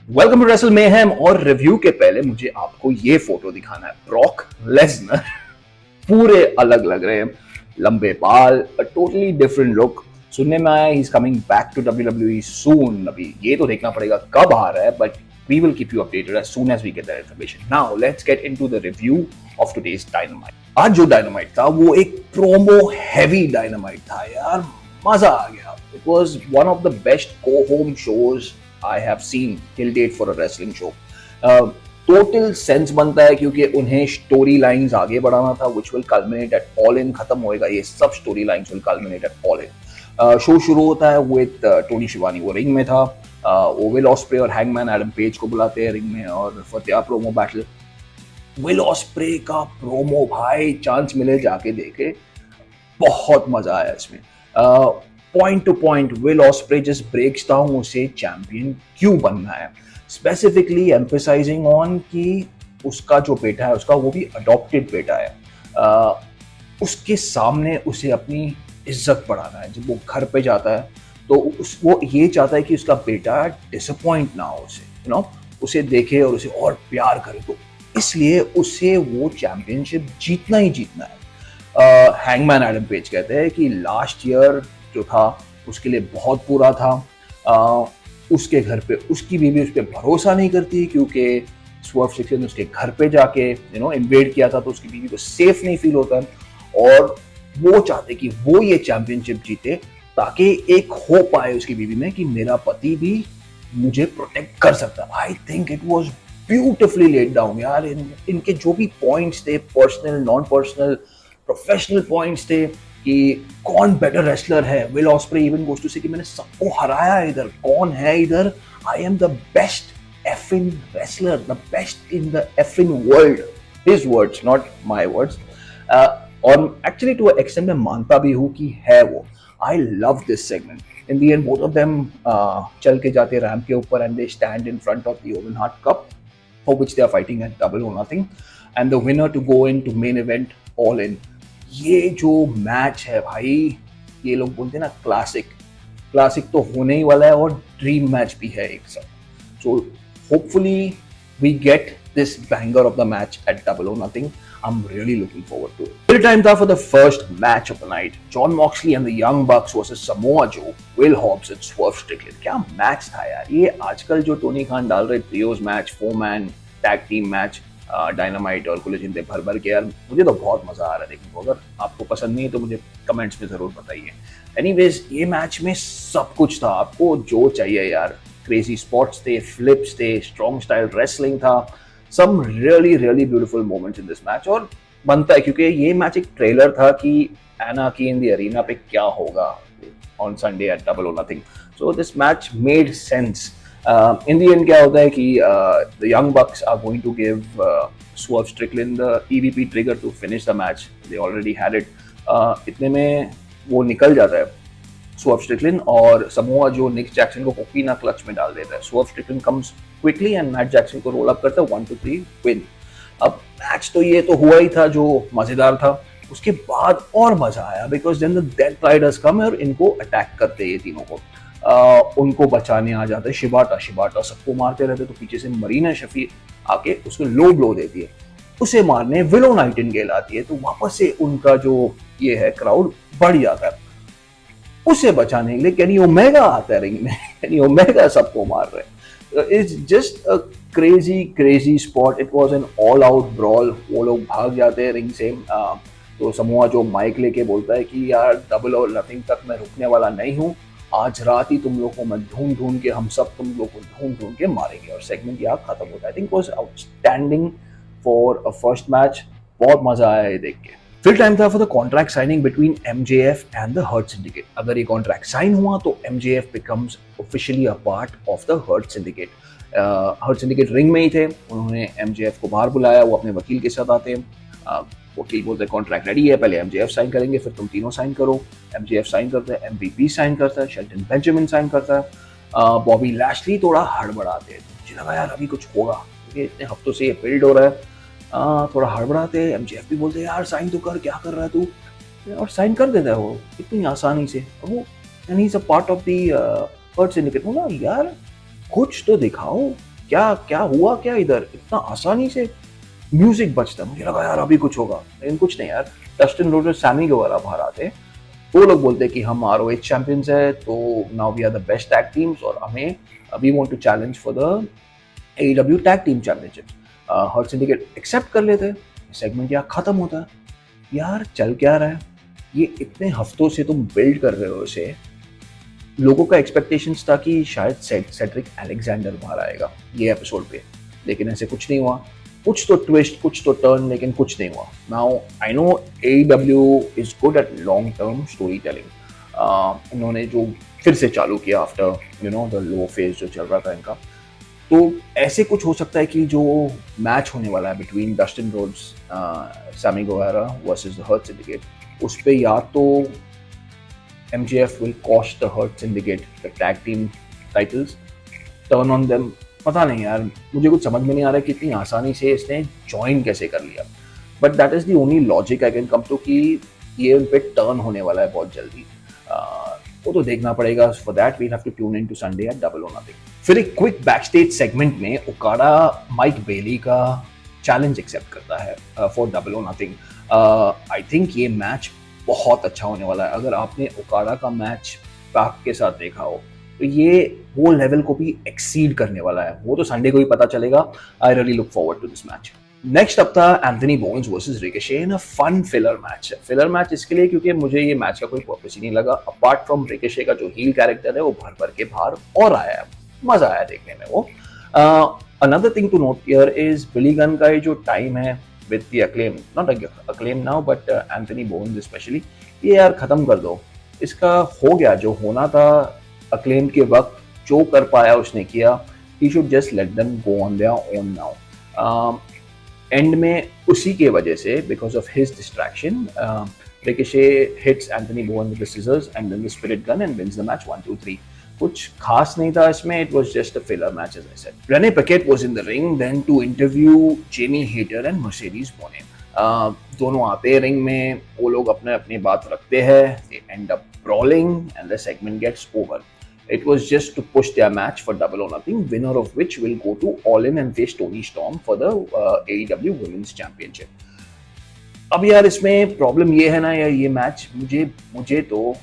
Welcome to Wrestle Mayhem. और review के पहले मुझे आपको ये फोटो दिखाना है। ब्रॉक लेसनर पूरे अलग लग रहे हैं, लंबे बाल, अ टोटली डिफरेंट लुक। सुनने में आया he is coming back to WWE soon. अभी ये तो देखना पड़ेगा कब आ रहा है, but we will keep you updated as soon as we get that information. Now let's get into the review of today's Dynamite. आज जो डायनामाइट था वो एक प्रोमो हैवी डायनामाइट था यार, मजा आ गया। It was one of the best go home shows I have seen till date for a wrestling show. Total sense बनता है क्योंकि उन्हें स्टोरी लाइन्स आगे बढ़ाना था, which will culminate at All In। खत्म होएगा ये सब story lines, will culminate at All In। Show शुरू होता है with टोनी शिवानी, वो रिंग में था। वो विल ऑस्प्रे और हैंगमैन एडम पेज को बुलाते हैं रिंग में और फतेह प्रोमो बैटल। विल ऑस्प्रे का प्रोमो भाई, चांस मिले जाके देखे, बहुत मजा आया इसमें। Point to point Will Ospreay just breaks down उसे चैंपियन क्यों बनना है, स्पेसिफिकली एम्फेसाइजिंग ऑन कि उसका जो बेटा है, उसका वो भी अडॉप्टेड बेटा है, उसके सामने उसे अपनी इज्जत बढ़ाना है। जब वो घर पे जाता है तो वो ये चाहता है कि उसका बेटा डिसअपॉइंट ना हो उसे, यू नो, उसे देखे और उसे और प्यार करे। तो इसलिए उसे वो चैंपियनशिप जीतना ही जीतना है। हैंगमैन एडम पेज कहते हैं कि लास्ट ईयर जो था उसके लिए बहुत बुरा था। उसके घर पे उसकी बीवी उस पर भरोसा नहीं करती क्योंकि स्वर्व स्ट्रिकलैंड ने उसके घर पे जाके इन्वेड किया था, तो उसकी बीवी को सेफ नहीं फील होता है और वो चाहते कि वो ये चैंपियनशिप जीते ताकि एक होप आए उसकी बीवी में कि मेरा पति भी मुझे प्रोटेक्ट कर सकता है। I think it was beautifully laid down यार। इनके जो भी पॉइंट्स थे, personal, non personal, professional points थे कि कौन बेटर रेसलर है। Will Ospreay even goes to से कि मैंने सबको हराया है इधर, कौन है इधर, I am the best effin wrestler, the best in the effin world. His words, not my words. और एक्चुअली टू एक्सटेंड मैं मानता भी हूँ कि है वो। I love this segment. In the end both of them चल के जाते रैंप के ऊपर and they stand in front of the Owen Hart Cup for which they are fighting at Double or Nothing, and the winner to go into main event All In। ये जो match है भाई, ये लोग बोलते हैं ना क्लासिक, क्लासिक तो होने ही वाला है और ड्रीम मैच भी है एक साथ। So hopefully we get this banger of the match at Double or Nothing। I'm really looking forward to it. Till time था for the first match of the night, John Moxley and the Young Bucks versus Samoa Joe, Will Hobbs and Swerve Strickland। क्या match था यार ये। आजकल जो Tony Khan डाल रहे trios match, 4-man tag team match, dynamite और कुल जिंदे भर भर के, यार मुझे तो बहुत मजा आ रहा है देखने को। अगर आपको पसंद नहीं है तो मुझे कमेंट्स में जरूर बताइए। एनीवेज ये मैच में सब कुछ था, आपको जो चाहिए यार। क्रेजी स्पॉट्स थे, फ्लिप्स थे, स्ट्रॉन्ग स्टाइल रेसलिंग था, some really really beautiful moments in this match। और बनता है क्योंकि ये मैच एक ट्रेलर था कि एनार्की इन द अरीना पे क्या होगा on Sunday at Double or Nothing। So this match made sense। In the end क्या होता है कि the Young Bucks are going to give Swerve Strickland the EVP trigger to finish the match। They already had it। इतने में वो निकल जाता है Swerve Strickland और समोआ जो निक जैक्सन को कोकीना क्लच में डाल देता है। Swerve Strickland comes quickly and Matt Jackson को रोल अप करता है, 1-2-3 विन। अब मैच तो ये तो हुआ ही था जो मजेदार था, उसके बाद और मजा आया because then the Death Riders come और इनको अटैक करते हैं ये तीनों को। उनको बचाने आ जाते हैं। शिबाटा सबको मारते रहते, तो पीछे से मरीना शफी आके उसको लो ब्लो देती है। उसे मारने विलो नाइटिंगेल आती है, तो वापस से उनका जो ये है क्राउड बढ़ जाता है। उसे बचाने के लिए केनी ओमेगा आता है रिंग में। केनी ओमेगा सबको मार रहे हैं। It's just a crazy spot. It was an all out brawl. वो लोग भाग जाते हैं रिंग से। तो समोआ जो माइक लेके बोलता है कि यार डबल और नथिंग तक मैं रुकने वाला नहीं हूँ, आज रात ही तुम लोग को मैं ढूंढ के, हम सब तुम लोग को ढूंढ के मारेंगे। और सेगमेंट यहाँ खत्म होता है। I think was outstanding for a first match. बहुत मजा आया ये देख के। फिर टाइम था for the contract signing between MJF and the Hurt Syndicate. अगर ये कॉन्ट्रैक्ट साइन हुआ तो MJF becomes officially a part of the Hurt Syndicate. Hurt Syndicate ring में ही थे, उन्होंने MJF को बाहर बुलाया, वो अपने वकील के साथ आते हैं। वकील बोलते हैं कॉन्ट्रैक्ट रेडी है, पहले MJF साइन करेंगे फिर तुम तीनों साइन करो। MJF साइन करता है, MVP साइन करता है, शेल्टन बेंजामिन साइन करता है, बॉबी लैशली थोड़ा हड़बड़ाते हैं। मुझे लगा यार अभी कुछ होगा क्योंकि इतने हफ्तों से ये बिल्ड हो रहा है। थोड़ा हड़बड़ाते हैं। MJF भी बोलते हैं यार साइन तो कर, क्या कर रहा है तू, और साइन कर देता है वो इतनी आसानी से। और वो part of the Hurt Syndicate. बोला यार कुछ तो दिखाओ, क्या क्या हुआ क्या इधर, इतना आसानी से म्यूजिक बजता है। मुझे लगा यार अभी कुछ होगा, लेकिन कुछ नहीं यार। डस्टिन रोजर्स, सैमी गुएरा बाहर आते, वो लोग बोलते हैं कि हम आरओएच चैंपियंस है, तो now we are the best tag teams और हमें we want to challenge for the AEW tag team championship. Hurt Syndicate accept कर लेते हैं, सेगमेंट यहाँ खत्म होता है। यार चल क्या रहा है, ये इतने हफ्तों से तुम बिल्ड कर रहे हो इसे, लोगों का एक्सपेक्टेशंस था कि शायद सेड्रिक अलेक्जेंडर बाहर आएगा ये एपिसोड पे, लेकिन ऐसे कुछ नहीं हुआ। कुछ तो ट्विस्ट, कुछ तो टर्न, लेकिन कुछ नहीं हुआ। Now I know AEW is good at long term story telling. इन्होंने जो फिर से चालू किया आफ्टर द लो फेज जो चल रहा था इनका, तो ऐसे कुछ हो सकता है कि जो मैच होने वाला है between Dustin Rhodes, Sammy Guevara versus the Hurt Syndicate, उस पे या तो MJF will cost the Hurt Syndicate the tag team titles, turn on them. पता नहीं यार, मुझे कुछ समझ में नहीं आ रहा है कि इतनी आसानी से इसने ज्वाइन कैसे कर लिया। But that is the only logic I can come to कि ये उन पे टर्न होने वाला है बहुत जल्दी। वो तो देखना पड़ेगा। For that we have to tune in to Sunday at Double or Nothing. फिर एक क्विक बैकस्टेज सेगमेंट में ओकाडा माइक बेली का चैलेंज एक्सेप्ट करता है for Double or Nothing. I think ये मैच बहुत अच्छा होने वाला है। अगर आपने ओकाडा का मैच पैक के साथ देखा हो तो ये वो लेवल को भी एक्सीड करने वाला है। वो तो संडे को ही पता चलेगा। I really look forward to this match. Next up था Anthony Bowens versus Ricochet in a fun filler match. Filler match इसके लिए क्योंकि मुझे ये मैच का कोई पर्पस ही नहीं लगा, अपार्ट फ्रॉम रिकोशे का जो हील कैरेक्टर है वो भर भर के बाहर और आया है, मजा आया देखने में वो। Another thing to note here is Billy Gunn का ये जो टाइम है with the acclaim, not acclaim now but Anthony Bones especially, ये यार खत्म कर दो। इसका हो गया जो होना था acclaim के वक्त, जो कर पाया उसने किया। he should just let them go on their own now। And में उसी के वजह से because of his distraction Ricochet hits Anthony Bones with the scissors and then the spirit gun and wins the match 1-2-3। कुछ खास नहीं था इसमें, it was just a filler match as I said. Renee Paquette was in the ring then to interview Jamie Hayter and Mercedes Moné। दोनों आते हैं ring में, वो लोग अपने अपनी बात रखते हैं, they end up brawling and the segment gets over. It was just to push their match for Double or Nothing, winner of which will go to All In and face Toni Storm for the AEW Women's Championship। अब यार इसमें problem ये है ना यार, ये match मुझे तो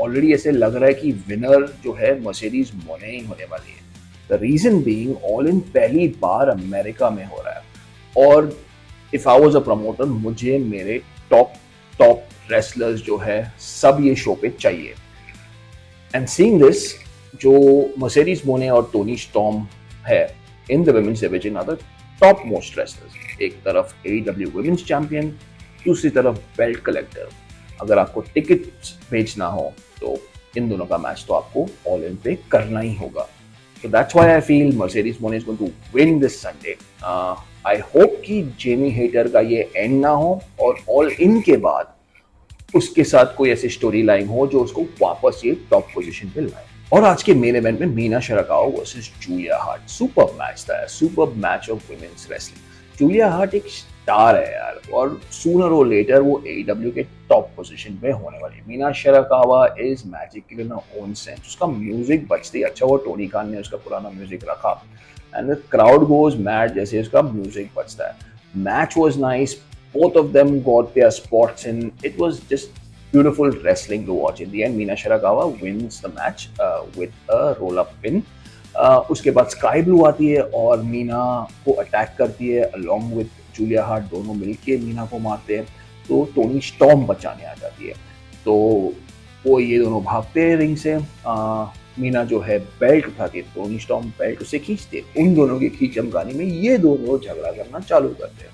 ऑलरेडी ऐसे लग रहा है कि विनर जो है मर्सिडीज मोने ही होने वाली है। The reason being All In पहली बार अमेरिका में हो रहा है और if I was a promoter मुझे मेरे टॉप रेसलर्स जो है सब ये शो पे चाहिए। एंड सीइंग दिस, जो मर्सिडीज मोने और टोनी स्टॉर्म है in the women's division are the top most wrestlers. एक तरफ AEW वुमेन्स चैंपियन, दूसरी तरफ बेल्ट कलेक्टर। अगर आपको टिकट बेचना हो तो इन दोनों का मैच तो आपको ऑल इन पे करना ही होगा। So that's why I feel Mercedes Moné is going to win this Sunday. I hope कि जेमी हेटर का ये एंड ना हो और ऑल इन के बाद उसके साथ कोई ऐसी स्टोरी लाइन हो जो उसको वापस ये टॉप पोजीशन पे लाए। और आज के मेन इवेंट में Mina Shirakawa versus Julia Hart, super match था, super match of women's wrestling. Julia Hart एक स्टार है यार और सूनर और लेटर वो AEW के टॉप पोजीशन पे होने वाली है। Mina Shirakawa is magical in own sense. उसका म्यूजिक बजती है, अच्छा वो टोनी खान ने उसका पुराना म्यूजिक रखा and the crowd goes mad जैसे उसका म्यूजिक बजता है। Match was nice, both of them got their spots in, it was just beautiful wrestling to watch. In the end Mina Shirakawa wins the match with a roll up pin। उसके बाद sky blue आती है और मीना को attack करती है along with Julia heart, दोनों मिलके मीना को मारते हैं। तो टोनी स्टॉर्म बचाने आ जाती है, तो वो ये दोनों भागते हैं रिंग से। मीना जो है बेल्ट उठाती है, टोनी स्टॉर्म बेल्ट उसे खींचते। उन दोनों की खींचमगानी में ये दोनों झगड़ा करना चालू करते हैं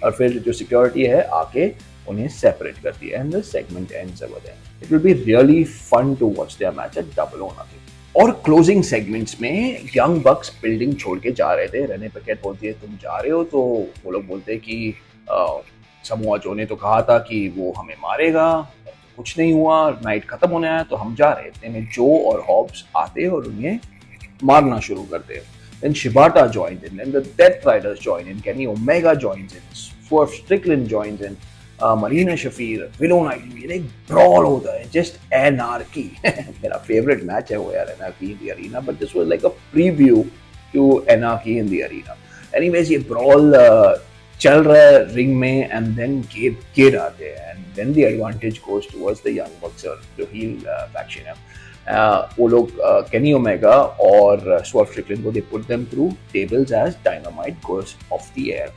और फिर जो सिक्योरिटी है आके उन्हें सेपरेट करती है and the segment ends over there. It will be really fun to watch their match at Double or Nothing. और क्लोजिंग सेगमेंट्स में यंग बक्स बिल्डिंग छोड़ के जा रहे थे। रेने पैकेट बोलती है तुम जा रहे हो, तो वो लोग बोलते हैं कि समोआ जो ने तो कहा था कि वो हमें मारेगा, कुछ नहीं हुआ, नाइट खत्म होने आया तो हम जा रहे थे। में जो और हॉब्स आते और उन्हें मारना शुरू करते। Then Shibata joined in, then the Death Riders join in, Kenny Omega joins in, Swerve Strickland joins in, Marina Shafir, Willow Nightingale, एक brawl होता है, just anarchy। मेरा favorite match है वो यार, anarchy in the arena, but this was like a preview to anarchy in the arena. Anyways, ये brawl चल रहा है रिंग में एंड देन गेट आते हैं and then the advantage goes towards the Young Bucks जो हील फैक्शन है. वो लोग केनी ओमेगा और स्वर्फ स्ट्रिकलैंड को they put them through tables as Dynamite goes off the air.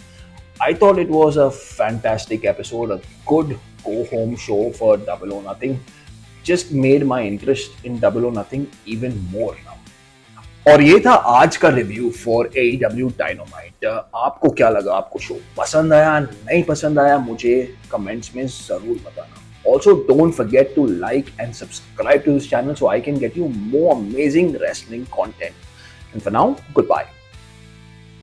I thought it was a fantastic episode, a good go-home show for Double or Nothing. Just made my interest in Double or Nothing even more now. और ये था आज का review for AEW Dynamite. आपको क्या लगा? आपको show पसंद आया, नहीं पसंद आया? मुझे कमेंट्स में जरूर बताना. Also, don't forget to like and subscribe to this channel so I can get you more amazing wrestling content. And for now, goodbye.